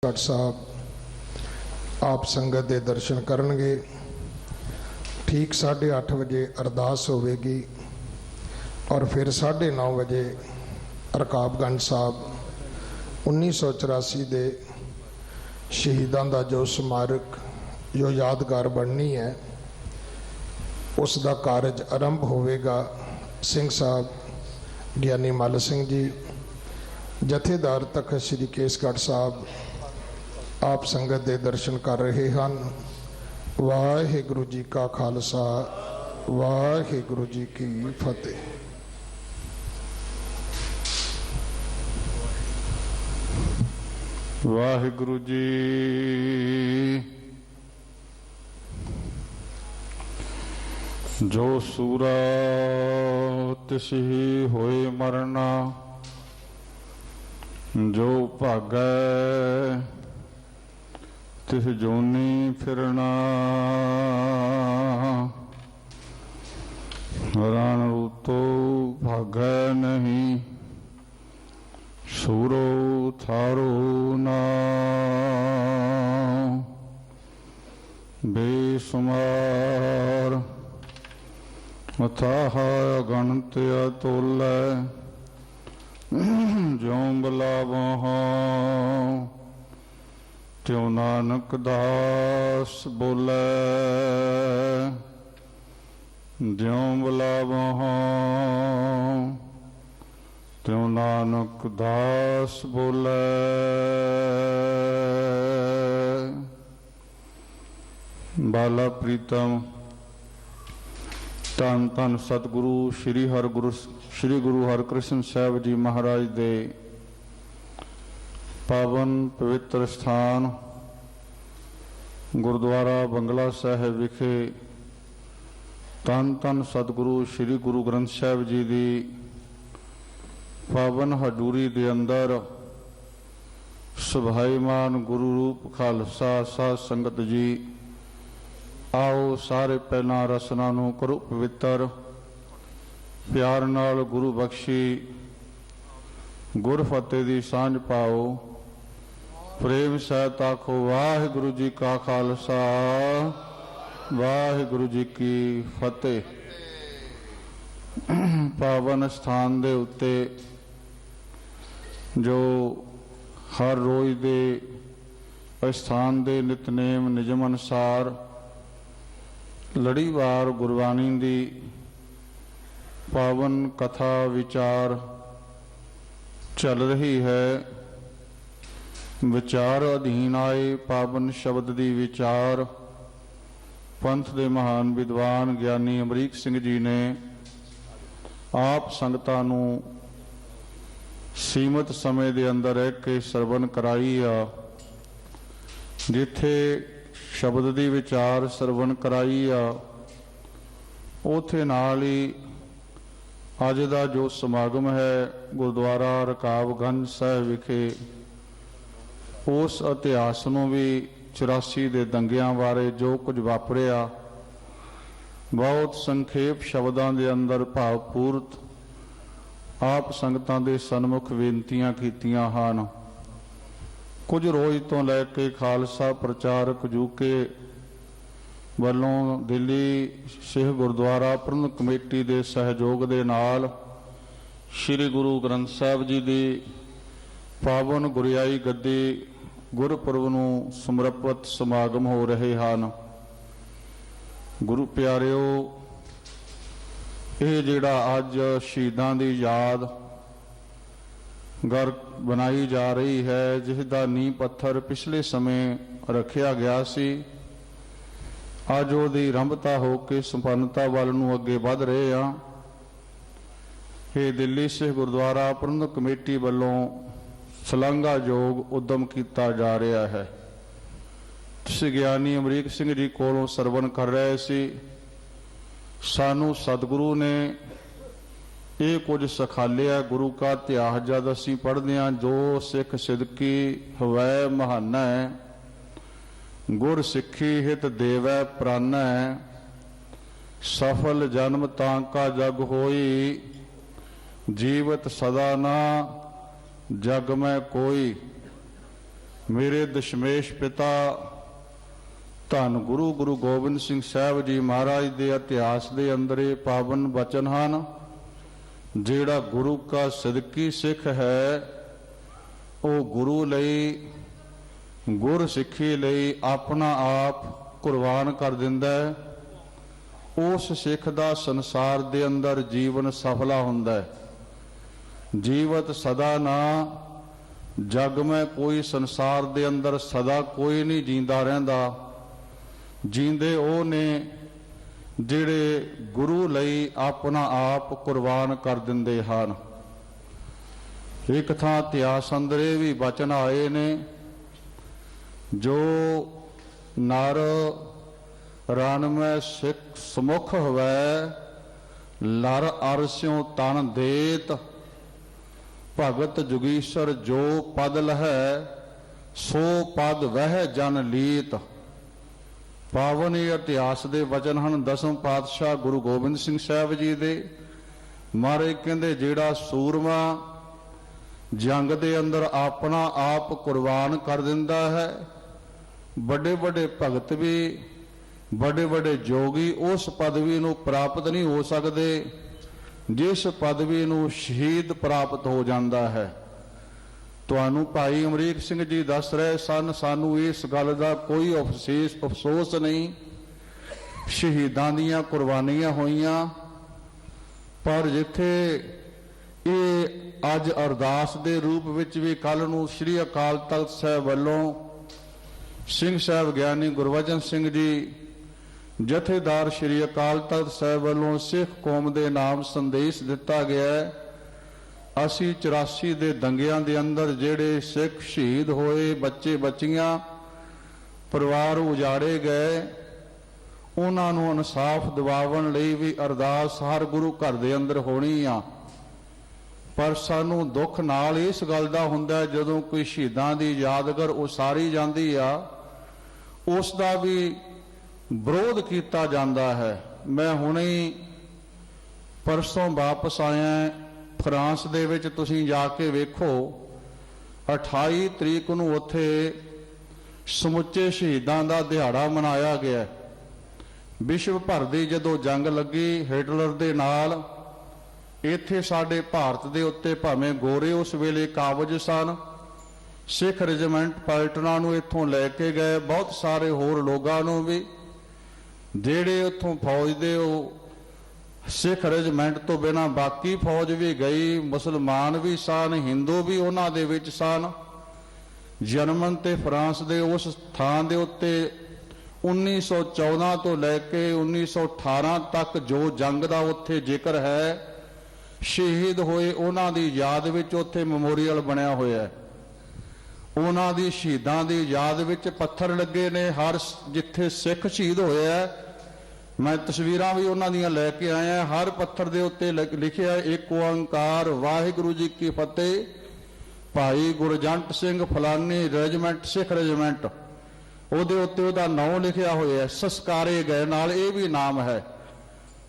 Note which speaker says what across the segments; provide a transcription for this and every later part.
Speaker 1: भट्ट साहब आप संगत के दर्शन करनगे। ठीक 8:30 बजे अरदास होगी और फिर 9:30 बजे रकाबगंज साहब 1984 के शहीदों का जो स्मारक जो यादगार बननी है उसका कारज आरंभ होगा। सिंह साहब ज्ञानी मल सिंह जी जथेदार तखत श्री केसगढ़ साहब आप संगत के दर्शन कर रहे हैं। वाहिगुरु जी का खालसा वाहिगुरु जी की फतेह।
Speaker 2: वाहिगुरु जी जो सूरा तिस ही होए मरना, जो भागै तिस जोनी फिरना। रण ऋतु भागै नहीं, सूरो थारो ना। बेसुमार अथाह गणत अतुलै, ज्यों बिलावह त्यों नानक दास बोलै। ज्यों बिलावह त्यों नानक दास बोलै। बाला प्रीतम धन धन सतगुरु श्री गुरु हरकृष्ण साहब जी महाराज दे पावन पवित्र स्थान गुरुद्वारा बंगला साहिब विखे धन धन सतगुरु श्री गुरु ग्रंथ साहिब जी की पावन हजूरी के अंदर सुभाईमान गुरु रूप खालसा साध संगत जी आओ सारे पहला रसना नूं करो पवित्र। प्यार नाल गुरु बख्शी गुर फतेह दी सांझ पाओ। प्रेम सहित आखो वाहिगुरु जी का खालसा वाहिगुरु जी की फतेह। पावन स्थान दे उत्ते जो हर रोज दे स्थान दे नितनेम निजम अनुसार लड़ीवार गुरबाणी दी पावन कथा विचार चल रही है। विचार अधीन आए पावन शब्द दी विचार पंथ दे महान विद्वान ज्ञानी अमरीक सिंह जी ने आप संगतां नूं सीमित समय के अंदर रह के सरवण कराई आ। जिथे शब्द की विचार सरवण कराई आ उथे नाल ही अज का जो समागम है गुरुद्वारा रकाबगंज साहिब विखे उस इतिहास नूं भी 84 के दंगियां बारे जो कुछ वापरिया बहुत संखेप शब्दों के अंदर भावपूर्त आप संगतां दे सन्मुख बेनतियां कीतियां हन। कुछ रोज तो लैके खालसा प्रचारक यूके वालों दिल्ली सिख गुरुद्वारा प्रबंधक कमेटी के सहयोग के नाल श्री गुरु ग्रंथ साहिब जी की पावन गुरियाई गद्दी गुरपुरब नूं समर्पित समागम हो रहे हैं। गुरु प्यारिओ ये जिहड़ा अज शहीदां दी याद घर बनाई जा रही है जिसका नींह पत्थर पिछले समय रखा गया सी अज उहदी आरंभता होकर संपन्नता वाल नूं अगे वध रहे हैं। ये दिल्ली सिख गुरुद्वारा प्रबंधक कमेटी वालों शलाघायोग उद्यम किया जा रहा है। तुसीं ज्ञानी अमरीक सिंह जी कोलों सरवण कर रहे सी सानू सतगुरु ने ये कुछ सिखालिया। गुरु का इतिहास जब असीं पढ़दे हां जो सिख सिदकी हवै महाना गुर सिक्खी हित देवै प्राणै सफल जन्म तांका जग होई जीवत सदा ना जग में कोई ਮੇਰੇ ਦਸ਼ਮੇਸ਼ ਪਿਤਾ ਧੰਨ ਗੁਰੂ ਗੋਬਿੰਦ ਸਿੰਘ ਸਾਹਿਬ ਜੀ ਮਹਾਰਾਜ ਦੇ ਇਤਿਹਾਸ ਦੇ ਅੰਦਰ ਇਹ ਪਾਵਨ ਬਚਨ ਹਨ। ਜਿਹੜਾ ਗੁਰੂ ਕਾ ਸਿਦਕੀ ਸਿੱਖ ਹੈ ਉਹ ਗੁਰੂ ਲਈ, ਗੁਰ ਸਿੱਖੀ ਲਈ ਆਪਣਾ ਆਪ ਕੁਰਬਾਨ ਕਰ ਦਿੰਦਾ ਹੈ। ਉਸ ਸਿੱਖ ਦਾ ਸੰਸਾਰ ਦੇ ਅੰਦਰ ਜੀਵਨ ਸਫਲਾ ਹੁੰਦਾ ਹੈ। ਜੀਵਤ ਸਦਾ ਨਾ ਜਗ ਮੈਂ ਕੋਈ, ਸੰਸਾਰ ਦੇ ਅੰਦਰ ਸਦਾ ਕੋਈ ਨਹੀਂ ਜੀਂਦਾ ਰਹਿੰਦਾ। ਜੀਂਦੇ ਉਹ ਨੇ ਜਿਹੜੇ ਗੁਰੂ ਲਈ ਆਪਣਾ ਆਪ ਕੁਰਬਾਨ ਕਰ ਦਿੰਦੇ ਹਨ। ਇੱਕ ਥਾਂ ਇਤਿਹਾਸ ਅੰਦਰ ਇਹ ਵੀ ਬਚਨ ਆਏ ਨੇ, ਜੋ ਨਰ ਰਨ ਮੈਂ ਸਿੱਖ ਸਮੁਖ ਹੋਵੈ, ਲਰ ਅਰਸਿਉ ਤਨ ਦੇਤ, ਭਗਤ ਜੁਗੀਸ਼ਰ ਜੋ ਪਦ ਲਹੈ, ਸੋ ਪਦ ਵਹਿ ਜਨ ਲੀਤ। ਪਾਵਨ ਇਤਿਹਾਸ ਦੇ ਵਚਨ ਹਨ ਦਸਮ ਪਾਤਸ਼ਾਹ ਗੁਰੂ ਗੋਬਿੰਦ ਸਿੰਘ ਸਾਹਿਬ ਜੀ ਦੇ। ਮਹਾਰਾਜ ਕਹਿੰਦੇ ਜਿਹੜਾ ਸੂਰਮਾ ਜੰਗ ਦੇ ਅੰਦਰ ਆਪਣਾ ਆਪ ਕੁਰਬਾਨ ਕਰ ਦਿੰਦਾ ਹੈ, ਵੱਡੇ ਵੱਡੇ ਭਗਤ ਵੀ, ਵੱਡੇ ਵੱਡੇ ਜੋਗੀ ਉਸ ਪਦਵੀ ਨੂੰ ਪ੍ਰਾਪਤ ਨਹੀਂ ਹੋ ਸਕਦੇ ਜਿਸ ਪਦਵੀ ਨੂੰ ਸ਼ਹੀਦ ਪ੍ਰਾਪਤ ਹੋ ਜਾਂਦਾ ਹੈ। ਤੁਹਾਨੂੰ ਭਾਈ ਅਮਰੀਕ ਸਿੰਘ ਜੀ ਦੱਸ ਰਹੇ ਸਨ, ਸਾਨੂੰ ਇਸ ਗੱਲ ਦਾ ਕੋਈ ਅਫਸੋਸ ਨਹੀਂ। ਸ਼ਹੀਦਾਂ ਦੀਆਂ ਕੁਰਬਾਨੀਆਂ ਹੋਈਆਂ, ਪਰ ਜਿੱਥੇ ਇਹ ਅੱਜ ਅਰਦਾਸ ਦੇ ਰੂਪ ਵਿੱਚ ਵੀ ਕੱਲ ਨੂੰ ਸ੍ਰੀ ਅਕਾਲ ਤਖਤ ਸਾਹਿਬ ਵੱਲੋਂ ਸਿੰਘ ਸਾਹਿਬ ਗਿਆਨੀ ਗੁਰਬਚਨ ਸਿੰਘ ਜੀ ਜਥੇਦਾਰ ਸ੍ਰੀ ਅਕਾਲ ਤਖਤ ਸਾਹਿਬ ਵੱਲੋਂ ਸਿੱਖ ਕੌਮ ਦੇ ਨਾਮ ਸੰਦੇਸ਼ ਦਿੱਤਾ ਗਿਆ ਹੈ। ਅਸੀਂ 84 ਦੇ ਦੰਗਿਆਂ ਦੇ ਅੰਦਰ ਜਿਹੜੇ ਸਿੱਖ ਸ਼ਹੀਦ ਹੋਏ, ਬੱਚੇ ਬੱਚੀਆਂ, ਪਰਿਵਾਰ ਉਜਾੜੇ ਗਏ, ਉਹਨਾਂ ਨੂੰ ਇਨਸਾਫ ਦਿਵਾਉਣ ਲਈ ਵੀ ਅਰਦਾਸ ਹਰ ਗੁਰੂ ਘਰ ਦੇ ਅੰਦਰ ਹੋਣੀ ਆ। ਪਰ ਸਾਨੂੰ ਦੁੱਖ ਨਾਲ ਇਸ ਗੱਲ ਦਾ ਹੁੰਦਾ ਜਦੋਂ ਕੋਈ ਸ਼ਹੀਦਾਂ ਦੀ ਯਾਦਗਾਰ ਉਸਾਰੀ ਜਾਂਦੀ ਆ, ਉਸ ਦਾ ਵੀ ਵਿਰੋਧ ਕੀਤਾ ਜਾਂਦਾ ਹੈ। ਮੈਂ ਹੁਣੇ ਪਰਸੋਂ ਵਾਪਸ ਆਇਆ ਫਰਾਂਸ ਦੇ ਵਿੱਚ, ਤੁਸੀਂ ਜਾ ਕੇ ਵੇਖੋ 28 ਤਰੀਕ ਨੂੰ ਉੱਥੇ ਸਮੁੱਚੇ ਸ਼ਹੀਦਾਂ ਦਾ ਦਿਹਾੜਾ ਮਨਾਇਆ ਗਿਆ। ਵਿਸ਼ਵ ਭਰ ਦੀ ਜਦੋਂ ਜੰਗ ਲੱਗੀ ਹਿਟਲਰ ਦੇ ਨਾਲ, ਇੱਥੇ ਸਾਡੇ ਭਾਰਤ ਦੇ ਉੱਤੇ ਭਾਵੇਂ ਗੋਰੇ ਉਸ ਵੇਲੇ ਕਾਬਜ ਸਨ, ਸਿੱਖ ਰੈਜੀਮੈਂਟ ਪਲਟਨਾਂ ਨੂੰ ਇੱਥੋਂ ਲੈ ਕੇ ਗਏ, ਬਹੁਤ ਸਾਰੇ ਹੋਰ ਲੋਕਾਂ ਨੂੰ ਵੀ, ਜਿਹੜੇ ਉੱਥੋਂ ਫੌਜ ਦੇ ਉਹ ਸਿੱਖ ਰੈਜੀਮੈਂਟ ਤੋਂ ਬਿਨਾਂ ਬਾਕੀ ਫੌਜ ਵੀ ਗਈ, ਮੁਸਲਮਾਨ ਵੀ ਸਨ, ਹਿੰਦੂ ਵੀ ਉਹਨਾਂ ਦੇ ਵਿੱਚ ਸਨ। ਜਰਮਨ ਤੇ ਫਰਾਂਸ ਦੇ ਉਸ ਥਾਂ ਦੇ ਉੱਤੇ 1914 ਤੋਂ ਲੈ ਕੇ 1918 ਤੱਕ ਜੋ ਜੰਗ ਦਾ ਉੱਥੇ ਜ਼ਿਕਰ ਹੈ, ਸ਼ਹੀਦ ਹੋਏ ਉਹਨਾਂ ਦੀ ਯਾਦ ਵਿੱਚ ਉੱਥੇ ਮੈਮੋਰੀਅਲ ਬਣਿਆ ਹੋਇਆ ਹੈ। ਉਹਨਾਂ ਦੀ ਸ਼ਹੀਦਾਂ ਦੀ ਯਾਦ ਵਿੱਚ ਪੱਥਰ ਲੱਗੇ ਨੇ ਹਰ ਜਿੱਥੇ ਸਿੱਖ ਸ਼ਹੀਦ ਹੋਇਆ। ਮੈਂ ਤਸਵੀਰਾਂ ਵੀ ਉਹਨਾਂ ਦੀਆਂ ਲੈ ਕੇ ਆਇਆ। ਹਰ ਪੱਥਰ ਦੇ ਉੱਤੇ ਲਿਖਿਆ ਇੱਕ ਓੰਕਾਰ ਵਾਹਿਗੁਰੂ ਜੀ ਕੀ ਫਤਿਹ, ਭਾਈ ਗੁਰਜੰਟ ਸਿੰਘ ਫਲਾਨੀ ਰੈਜੀਮੈਂਟ, ਸਿੱਖ ਰੈਜੀਮੈਂਟ, ਉਹਦੇ ਉੱਤੇ ਉਹਦਾ ਨਾਮ ਲਿਖਿਆ ਹੋਇਆ। ਸੰਸਕਾਰੇ ਗਏ ਨਾਲ ਇਹ ਵੀ ਨਾਮ ਹੈ।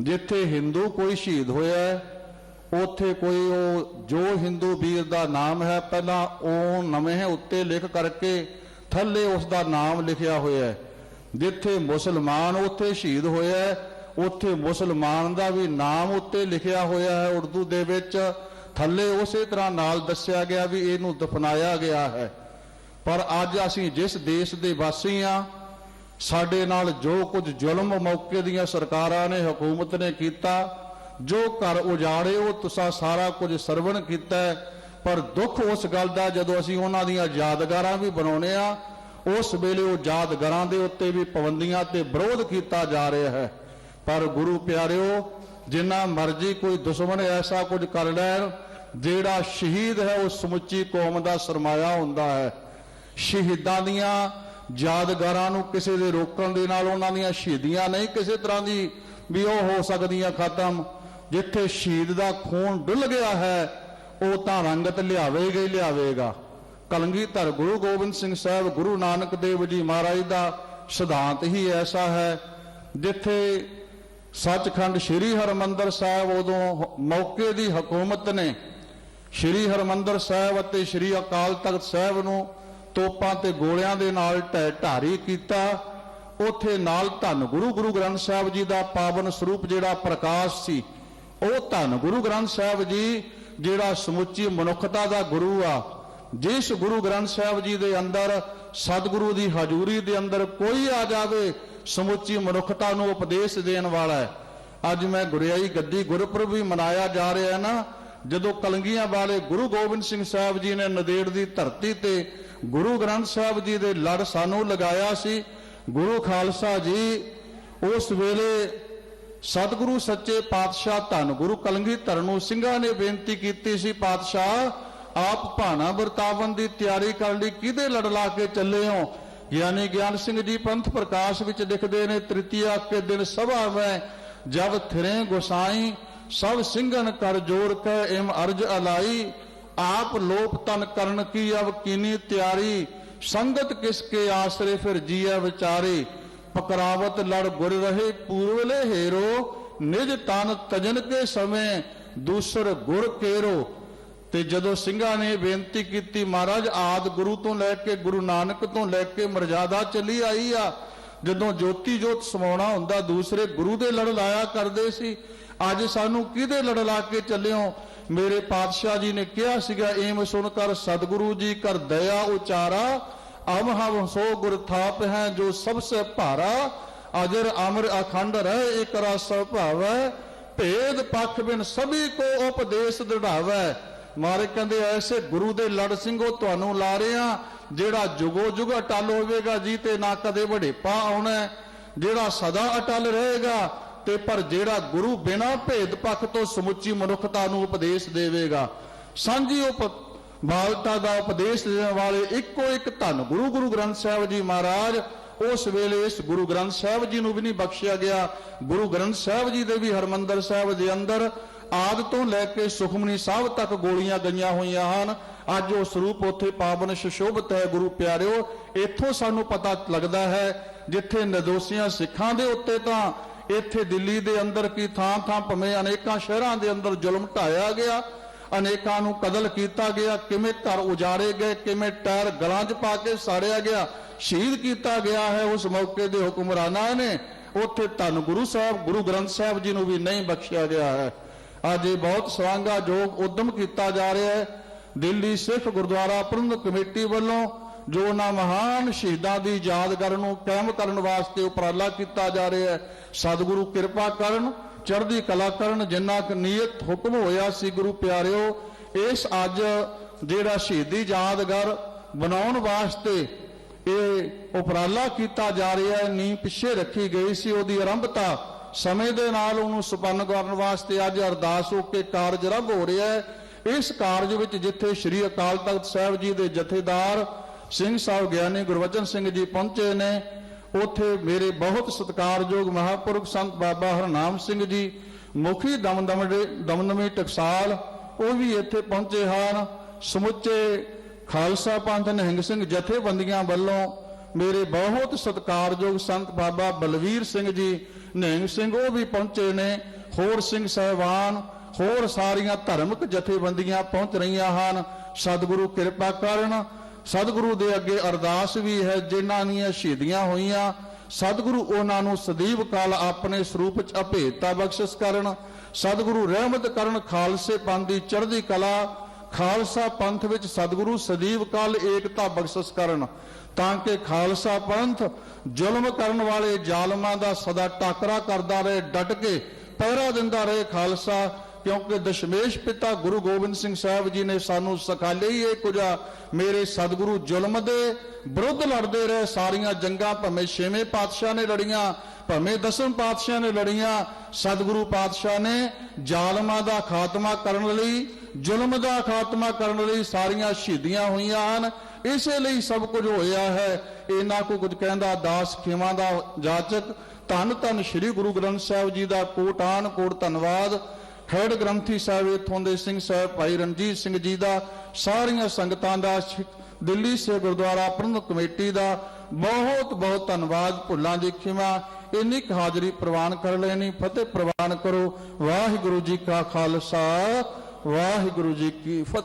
Speaker 2: ਜਿੱਥੇ ਹਿੰਦੂ ਕੋਈ ਸ਼ਹੀਦ ਹੋਇਆ ਉੱਥੇ ਕੋਈ ਉਹ ਜੋ ਹਿੰਦੂ ਵੀਰ ਦਾ ਨਾਮ ਹੈ ਪਹਿਲਾਂ ਉਹ ਨਵੇਂ ਉੱਤੇ ਲਿਖ ਕਰਕੇ ਥੱਲੇ ਉਸ ਦਾ ਨਾਮ ਲਿਖਿਆ ਹੋਇਆ ਹੈ। ਜਿੱਥੇ ਮੁਸਲਮਾਨ ਉੱਥੇ ਸ਼ਹੀਦ ਹੋਇਆ ਉੱਥੇ ਮੁਸਲਮਾਨ ਦਾ ਵੀ ਨਾਮ ਉੱਤੇ ਲਿਖਿਆ ਹੋਇਆ ਹੈ ਉਰਦੂ ਦੇ ਵਿੱਚ, ਥੱਲੇ ਉਸੇ ਤਰ੍ਹਾਂ ਨਾਲ ਦੱਸਿਆ ਗਿਆ ਵੀ ਇਹਨੂੰ ਦਫਨਾਇਆ ਗਿਆ ਹੈ। ਪਰ ਅੱਜ ਅਸੀਂ ਜਿਸ ਦੇਸ਼ ਦੇ ਵਾਸੀ ਆ, ਸਾਡੇ ਨਾਲ ਜੋ ਕੁਝ ਜ਼ੁਲਮ ਮੌਕੇ ਦੀਆਂ ਸਰਕਾਰਾਂ ਨੇ, ਹਕੂਮਤ ਨੇ ਕੀਤਾ, ਜੋ ਘਰ ਉਜਾੜੇ ਉਹ ਤੁਸੀਂ ਸਾਰਾ ਕੁਝ ਸਰਵਣ ਕੀਤਾ। ਪਰ ਦੁੱਖ ਉਸ ਗੱਲ ਦਾ ਜਦੋਂ ਅਸੀਂ ਉਹਨਾਂ ਦੀਆਂ ਯਾਦਗਾਰਾਂ ਵੀ ਬਣਾਉਨੇ ਆ, ਉਸ ਵੇਲੇ ਉਹ ਯਾਦਗਾਰਾਂ ਦੇ ਉੱਤੇ ਵੀ ਪਾਬੰਦੀਆਂ ਤੇ ਵਿਰੋਧ ਕੀਤਾ ਜਾ ਰਿਹਾ ਹੈ। ਪਰ ਗੁਰੂ ਪਿਆਰਿਓ, ਜਿੰਨਾ ਮਰਜ਼ੀ ਕੋਈ ਦੁਸ਼ਮਣ ਐਸਾ ਕੁਝ ਕਰ ਲੈਣ, ਜਿਹੜਾ ਸ਼ਹੀਦ ਹੈ ਉਹ ਸਮੁੱਚੀ ਕੌਮ ਦਾ ਸਰਮਾਇਆ ਹੁੰਦਾ ਹੈ। ਸ਼ਹੀਦਾਂ ਦੀਆਂ ਯਾਦਗਾਰਾਂ ਨੂੰ ਕਿਸੇ ਦੇ ਰੋਕਣ ਦੇ ਨਾਲ ਉਹਨਾਂ ਦੀਆਂ ਸ਼ਹੀਦੀਆਂ ਨਹੀਂ ਕਿਸੇ ਤਰ੍ਹਾਂ ਦੀ ਵੀ ਉਹ ਹੋ ਸਕਦੀਆਂ ਖਤਮ। ਜਿੱਥੇ ਸ਼ਹੀਦ ਦਾ ਖੂਨ ਡੁੱਲ ਗਿਆ ਹੈ ਉਹ ਤਾਂ ਰੰਗਤ ਲਿਆਵੇਗਾ ਹੀ ਲਿਆਵੇਗਾ। ਕਲਗੀਧਰ ਗੁਰੂ ਗੋਬਿੰਦ ਸਿੰਘ ਸਾਹਿਬ, ਗੁਰੂ ਨਾਨਕ ਦੇਵ ਜੀ ਮਹਾਰਾਜ ਦਾ ਸਿਧਾਂਤ ਹੀ ਐਸਾ ਹੈ। ਜਿੱਥੇ ਸੱਚਖੰਡ ਸ੍ਰੀ ਹਰਿਮੰਦਰ ਸਾਹਿਬ, ਉਦੋਂ ਮੌਕੇ ਦੀ ਹਕੂਮਤ ਨੇ ਸ੍ਰੀ ਹਰਿਮੰਦਰ ਸਾਹਿਬ ਅਤੇ ਸ੍ਰੀ ਅਕਾਲ ਤਖਤ ਸਾਹਿਬ ਨੂੰ ਤੋਪਾਂ ਤੇ ਗੋਲਿਆਂ ਦੇ ਨਾਲ ਢਾਰੀ ਕੀਤਾ। ਉੱਥੇ ਨਾਲ ਧੰਨ ਗੁਰੂ ਗ੍ਰੰਥ ਸਾਹਿਬ ਜੀ ਦਾ ਪਾਵਨ ਸਰੂਪ ਜਿਹੜਾ ਪ੍ਰਕਾਸ਼ ਸੀ, ਉਹ ਧੰਨ ਗੁਰੂ ਗ੍ਰੰਥ ਸਾਹਿਬ ਜੀ ਜਿਹੜਾ ਸਮੁੱਚੀ ਮਨੁੱਖਤਾ ਦਾ ਗੁਰੂ ਆ, ਜਿਸ ਗੁਰੂ ਗ੍ਰੰਥ ਸਾਹਿਬ ਜੀ ਦੇ ਅੰਦਰ ਸਤਿਗੁਰੂ ਦੀ ਹਜ਼ੂਰੀ ਦੇ ਅੰਦਰ ਕੋਈ ਆ ਜਾਵੇ ਸਮੁੱਚੀ ਮਨੁੱਖਤਾ ਨੂੰ ਉਪਦੇਸ਼ ਦੇਣ ਵਾਲਾ ਹੈ। ਅੱਜ ਮੈਂ ਗੁਰਿਆਈ ਗੱਦੀ ਗੁਰਪੁਰਬ ਵੀ ਮਨਾਇਆ ਜਾ ਰਿਹਾ ਹੈ ਨਾ, ਜਦੋਂ ਕਲੰਗੀਆਂ ਵਾਲੇ ਗੁਰੂ ਗੋਬਿੰਦ ਸਿੰਘ ਸਾਹਿਬ ਜੀ ਨੇ ਨੰਦੇੜ ਦੀ ਧਰਤੀ ਤੇ ਗੁਰੂ ਗ੍ਰੰਥ ਸਾਹਿਬ ਜੀ ਦੇ ਲੜ ਸਾਨੂੰ ਲਗਾਇਆ ਸੀ। ਗੁਰੂ ਖਾਲਸਾ ਜੀ ਉਸ ਵੇਲੇ ਸਤਿਗੁਰੂ ਸੱਚੇ ਪਾਤਸ਼ਾਹ ਧੰਨ ਗੁਰੂ ਕਲਗੀਧਰ ਨੂੰ ਸਿੰਘਾਂ ਨੇ ਬੇਨਤੀ ਕੀਤੀ ਸੀ, ਪਾਤਸ਼ਾਹ ਆਪ ਭਾਣਾ ਵਰਤਾਵਨ ਦੀ ਤਿਆਰੀ ਕਰਨ ਲਈ ਕਿਹਦੇ ਲੜ ਲਾ ਕੇ ਚੱਲੇ ਹੋ? ਗਿਆਨੀ ਗਿਆਨ ਸਿੰਘ ਜੀ ਪੰਥ ਪ੍ਰਕਾਸ਼ ਵਿੱਚ ਲਿਖਦੇ ਨੇ, ਤ੍ਰਿਤੀਆ ਕੇ ਦਿਨ ਸਭਾ ਮੈਂ ਜਬ ਥਿਰੇ ਗੁਸਾਈ ਸਭ ਸਿੰਘਨ ਕਰ ਜੋਰ ਕੈ ਇਮ ਅਰਜ ਅਲਾਈ ਆਪ ਲੋਪ ਤਨ ਕਰਨ ਕੀ ਅਬ ਕੀਨੀ ਤਿਆਰੀ ਸੰਗਤ ਕਿਸਕੇ ਆਸਰੇ ਫਿਰ ਜੀਐ ਵਿਚਾਰੇ ਪਕਰਾਵਤ ਲੜ ਗੁਰ ਰਹੇ ਪੂਰਵਲੇ ਹੇਰੋ ਨਿਜ ਤਨ ਤਜਨ ਕੇ ਸਮੇਂ ਦੂਸਰ ਗੁਰ ਕੇਰੋ। ਤੇ ਜਦੋਂ ਸਿੰਘਾਂ ਨੇ ਬੇਨਤੀ ਕੀਤੀ, ਮਹਾਰਾਜ ਆਦ ਗੁਰੂ ਤੋਂ ਲੈ ਕੇ ਗੁਰੂ ਨਾਨਕ ਤੋਂ ਲੈ ਕੇ ਮਰਜ਼ਾਦਾ ਚੱਲੀ ਆਈ ਆ, ਜਦੋਂ ਜੋਤੀ ਜੋਤ ਸਮਾਉਣਾ ਹੁੰਦਾ ਦੂਸਰੇ ਗੁਰੂ ਦੇ ਲੜ ਲਾਇਆ ਕਰਦੇ ਸੀ, ਅੱਜ ਸਾਨੂੰ ਕਿਹਦੇ ਲੜ ਲਾ ਕੇ ਚੱਲਿਓ? ਮੇਰੇ ਪਾਤਸ਼ਾਹ ਜੀ ਨੇ ਕਿਹਾ ਸੀਗਾ, ਏਮ ਸੁਣ ਕਰ ਸਤਿਗੁਰੂ ਜੀ ਕਰ ਦਇਆ ਉਚਾਰਾ ਅਮ ਹਮ ਸੋ ਗੁਰ ਥਾਪ ਹੈ ਜੋ ਸਭ ਸੇ ਭਾਰਾ ਅਜਰ ਅਮਰ ਅਖੰਡ ਰਹਿ ਇਕ ਰਸ ਭਾਵੈ ਭੇਦ ਪੱਖ ਬਿਨ ਸਭੀ ਕੋ ਉਪਦੇਸ਼ ਦ੍ਰਿੜਾਵੈ। ਮਾਰੇ ਕਹਿੰਦੇ ਐਸੇ ਗੁਰੂ ਦੇ ਲੜ ਸਿੰਘੋ ਤੁਹਾਨੂੰ ਲਾ ਰਹੇ ਆ ਜਿਹੜਾ ਜੁਗੋ ਜੁਗ ਅਟਲ ਹੋਵੇਗਾ ਜੀ, ਤੇ ਨਾ ਕਦੇ ਵਡੇਪਾ ਆਉਣਾ, ਜਿਹੜਾ ਸਦਾ ਅਟਲ ਰਹੇਗਾ, ਤੇ ਪਰ ਜਿਹੜਾ ਗੁਰੂ ਬਿਨਾਂ ਭੇਦ ਪੱਖ ਤੋਂ ਸਮੁੱਚੀ ਮਨੁੱਖਤਾ ਨੂੰ ਉਪਦੇਸ਼ ਦੇਵੇਗਾ। ਸਾਂਝੀ ਬਾਲਤਾ ਦਾ ਉਪਦੇਸ਼ ਦੇਣ ਵਾਲੇ ਇੱਕੋ ਇੱਕ ਧੰਨ ਗੁਰੂ ਗ੍ਰੰਥ ਸਾਹਿਬ ਜੀ ਮਹਾਰਾਜ। ਉਸ ਵੇਲੇ ਇਸ ਗੁਰੂ ਗ੍ਰੰਥ ਸਾਹਿਬ ਜੀ ਨੂੰ ਵੀ ਨਹੀਂ ਬਖਸ਼ਿਆ ਗਿਆ। ਗੁਰੂ ਗ੍ਰੰਥ ਸਾਹਿਬ ਜੀ ਦੇ ਵੀ ਹਰਮੰਦਰ ਸਾਹਿਬ ਦੇ ਅੰਦਰ ਆਦ ਤੋਂ ਲੈ ਕੇ ਸੁਖਮਨੀ ਸਾਹਿਬ ਤੱਕ ਗੋਲੀਆਂ ਗਈਆਂ ਹੋਈਆਂ ਹਨ। ਅੱਜ ਉਹ ਸਰੂਪ ਉੱਥੇ ਪਾਵਨ ਸੁਸ਼ੋਭਿਤ ਹੈ। ਗੁਰੂ ਪਿਆਰਿਓ, ਇੱਥੋਂ ਸਾਨੂੰ ਪਤਾ ਲੱਗਦਾ ਹੈ ਜਿੱਥੇ ਨਿਰਦੋਸ਼ੀਆਂ ਸਿੱਖਾਂ ਦੇ ਉੱਤੇ ਤਾਂ ਇੱਥੇ ਦਿੱਲੀ ਦੇ ਅੰਦਰ ਕੀ ਥਾਂ ਥਾਂ ਭਵੇਂ ਅਨੇਕਾਂ ਸ਼ਹਿਰਾਂ ਦੇ ਅੰਦਰ ਜ਼ੁਲਮ ਢਾਇਆ ਗਿਆ, ਅਨੇਕਾਂ ਨੂੰ ਕਤਲ ਕੀਤਾ ਗਿਆ, ਕਿਵੇਂ ਘਰ ਉਜਾੜੇ ਗਏ, ਕਿਵੇਂ ਟਾਇਰ ਗਲਾਂ 'ਚ ਪਾ ਕੇ ਸਾੜਿਆ ਗਿਆ, ਸ਼ਹੀਦ ਕੀਤਾ ਗਿਆ ਹੈ। ਉਸ ਮੌਕੇ ਦੇ ਹੁਕਮਰਾਨਾਂ ਨੇ ਉੱਥੇ ਧੰਨ ਗੁਰੂ ਸਾਹਿਬ ਗੁਰੂ ਗ੍ਰੰਥ ਸਾਹਿਬ ਜੀ ਨੂੰ ਵੀ ਨਹੀਂ ਬਖਸ਼ਿਆ ਗਿਆ ਹੈ। ਅੱਜ ਇਹ ਬਹੁਤ ਸ਼ਲਾਘਾਯੋਗ ਉਦਮ ਕੀਤਾ ਜਾ ਰਿਹਾ ਹੈ। ਦਿੱਲੀ ਸਿੱਖ ਗੁਰਦੁਆਰਾ ਪ੍ਰਬੰਧਕ ਕਮੇਟੀ ਵੱਲੋਂ ਜੋ ਉਹਨਾਂ ਮਹਾਨ ਸ਼ਹੀਦਾਂ ਦੀ ਯਾਦਗਾਰ ਨੂੰ ਕਾਇਮ ਕਰਨ ਵਾਸਤੇ ਉਪਰਾਲਾ ਕੀਤਾ ਜਾ ਰਿਹਾ ਹੈ। ਸਤਿਗੁਰੂ ਕਿਰਪਾ ਕਰਨ, ਚੜ੍ਹਦੀ ਕਲਾ ਕਰਨ, ਜਿੰਨਾ ਕੁ ਨੀਅਤ ਹੁਕਮ ਹੋਇਆ ਸੀ ਗੁਰੂ ਪਿਆਰਿਓ, ਇਸ ਅੱਜ ਜਿਹੜਾ ਸ਼ਹੀਦੀ ਯਾਦਗਾਰ ਬਣਾਉਣ ਵਾਸਤੇ ਇਹ ਉਪਰਾਲਾ ਕੀਤਾ ਜਾ ਰਿਹਾ ਹੈ। ਨੀਂਹ ਪਿੱਛੇ ਰੱਖੀ ਗਈ ਸੀ, ਉਹਦੀ ਆਰੰਭਤਾ ਸਮੇਂ ਦੇ ਨਾਲ ਉਹਨੂੰ ਸੰਪੰਨ ਕਰਨ ਵਾਸਤੇ ਅੱਜ ਅਰਦਾਸ ਹੋ ਕੇ ਕਾਰਜ ਆਰੰਭ ਹੋ ਰਿਹਾ ਹੈ। ਇਸ ਕਾਰਜ ਵਿੱਚ ਜਿੱਥੇ ਸ੍ਰੀ ਅਕਾਲ ਤਖਤ ਸਾਹਿਬ ਜੀ ਦੇ ਜਥੇਦਾਰ ਸਿੰਘ ਸਾਹਿਬ ਗਿਆਨੀ ਗੁਰਬਚਨ ਸਿੰਘ ਜੀ ਪਹੁੰਚੇ ਨੇ, ਉੱਥੇ ਮੇਰੇ ਬਹੁਤ ਸਤਿਕਾਰਯੋਗ ਮਹਾਂਪੁਰਖ ਸੰਤ ਬਾਬਾ ਹਰਨਾਮ ਸਿੰਘ ਜੀ ਮੁਖੀ ਦਮਦਮੀ ਟਕਸਾਲ, ਉਹ ਵੀ ਇੱਥੇ ਪਹੁੰਚੇ ਹਨ। ਸਮੁੱਚੇ ਖਾਲਸਾ ਪੰਥ ਨਿਹੰਗ ਸਿੰਘ ਜਥੇਬੰਦੀਆਂ ਵੱਲੋਂ ਮੇਰੇ ਬਹੁਤ ਸਤਿਕਾਰਯੋਗ ਸੰਤ ਬਾਬਾ ਬਲਵੀਰ ਸਿੰਘ ਜੀ ਨਿਹੰਗ ਸਿੰਘ, ਉਹ ਵੀ ਪਹੁੰਚੇ ਨੇ। ਹੋਰ ਸਿੰਘ ਸਾਹਿਬਾਨ, ਹੋਰ ਸਾਰੀਆਂ ਧਾਰਮਿਕ ਜਥੇਬੰਦੀਆਂ ਪਹੁੰਚ ਰਹੀਆਂ ਹਨ। ਸਤਿਗੁਰੂ ਕਿਰਪਾ ਕਰਨ। ਸਤਿਗੁਰੂ ਦੇ ਅੱਗੇ ਅਰਦਾਸ ਵੀ ਹੈ, ਜਿਨ੍ਹਾਂ ਦੀਆਂ ਸ਼ਹੀਦੀਆਂ ਹੋਈਆਂ ਸਤਿਗੁਰੂ ਉਹਨਾਂ ਨੂੰ ਸਦੀਵ ਕਾਲ ਆਪਣੇ ਸਰੂਪ 'ਚ ਅਭੇਦਤਾ ਬਖਸ਼ਿਸ਼ ਕਰਨ। ਸਤਿਗੁਰੂ ਰਹਿਮਤ ਕਰਨ, ਖਾਲਸੇ ਪੰਥ ਦੀ ਚੜ੍ਹਦੀ ਕਲਾ, ਖਾਲਸਾ ਪੰਥ ਵਿੱਚ ਸਤਿਗੁਰੂ ਸਦੀਵ ਕਾਲ ਏਕਤਾ ਬਖਸ਼ਿਸ਼ ਕਰਨ, ਤਾਂ ਕਿ ਖਾਲਸਾ ਪੰਥ ਜ਼ੁਲਮ ਕਰਨ ਵਾਲੇ ਜ਼ਾਲਮਾਂ ਦਾ ਸਦਾ ਟਾਕਰਾ ਕਰਦਾ ਰਹੇ, ਡਟ ਕੇ ਪਹਿਰਾ ਦਿੰਦਾ ਰਹੇ ਖਾਲਸਾ। ਕਿਉਂਕਿ ਦਸ਼ਮੇਸ਼ ਪਿਤਾ ਗੁਰੂ ਗੋਬਿੰਦ ਸਿੰਘ ਸਾਹਿਬ ਜੀ ਨੇ ਸਾਨੂੰ ਸਿਖਾਇਆ ਹੀ ਇਹ ਕੁਝ ਆ। ਮੇਰੇ ਸਤਿਗੁਰੂ ਜ਼ੁਲਮ ਦੇ ਵਿਰੁੱਧ ਲੜਦੇ ਰਹੇ, ਸਾਰੀਆਂ ਜੰਗਾਂ ਭਾਵੇਂ 6ਵੇਂ ਪਾਤਸ਼ਾਹ ਨੇ ਲੜੀਆਂ, ਭਾਵੇਂ 10ਵੇਂ ਪਾਤਸ਼ਾਹ ਨੇ ਲੜੀਆਂ, ਸਤਿਗੁਰੂ ਪਾਤਸ਼ਾਹ ਨੇ ਜ਼ਾਲਮਾਂ ਦਾ ਖਾਤਮਾ ਕਰਨ ਲਈ, ਜ਼ੁਲਮ ਦਾ ਖਾਤਮਾ ਕਰਨ ਲਈ ਸਾਰੀਆਂ ਸ਼ਹੀਦੀਆਂ ਹੋਈਆਂ ਹਨ। ਇਸੇ ਲਈ ਸਭ ਕੁਝ ਹੋਇਆ ਹੈ। ਇਹਨਾਂ ਕੋ ਕੁਝ ਕਹਿੰਦਾ ਦਾਸ ਖੇਮਾ ਦਾ ਜਾਚਕ। ਧੰਨ ਧੰਨ ਸ੍ਰੀ ਗੁਰੂ ਗ੍ਰੰਥ ਸਾਹਿਬ ਜੀ ਦਾ ਕੋਟਾਨ ਕੋਟ ਧੰਨਵਾਦ। ਹੈਡ ਗ੍ਰੰਥੀ ਸਾਹਿਬ ਇੱਥੋਂ ਦੇ ਸਿੰਘ ਸਾਹਿਬ ਭਾਈ ਰਣਜੀਤ ਸਿੰਘ ਜੀ ਦਾ, ਸਾਰੀਆਂ ਸੰਗਤਾਂ ਦਾ, ਦਿੱਲੀ ਸੇ ਗੁਰਦੁਆਰਾ ਪ੍ਰਬੰਧਕ ਕਮੇਟੀ ਦਾ ਬਹੁਤ ਬਹੁਤ ਧੰਨਵਾਦ। ਭੁੱਲਾਂ ਦੀ ਖਿਮਾ। ਇੰਨੀ ਕੁ ਹਾਜ਼ਰੀ ਪ੍ਰਵਾਨ ਕਰ ਲੈਣੀ। ਫਤਿਹ ਪ੍ਰਵਾਨ ਕਰੋ। ਵਾਹਿਗੁਰੂ ਜੀ ਕਾ ਖਾਲਸਾ, ਵਾਹਿਗੁਰੂ ਜੀ ਕੀ ਫਤਿਹ।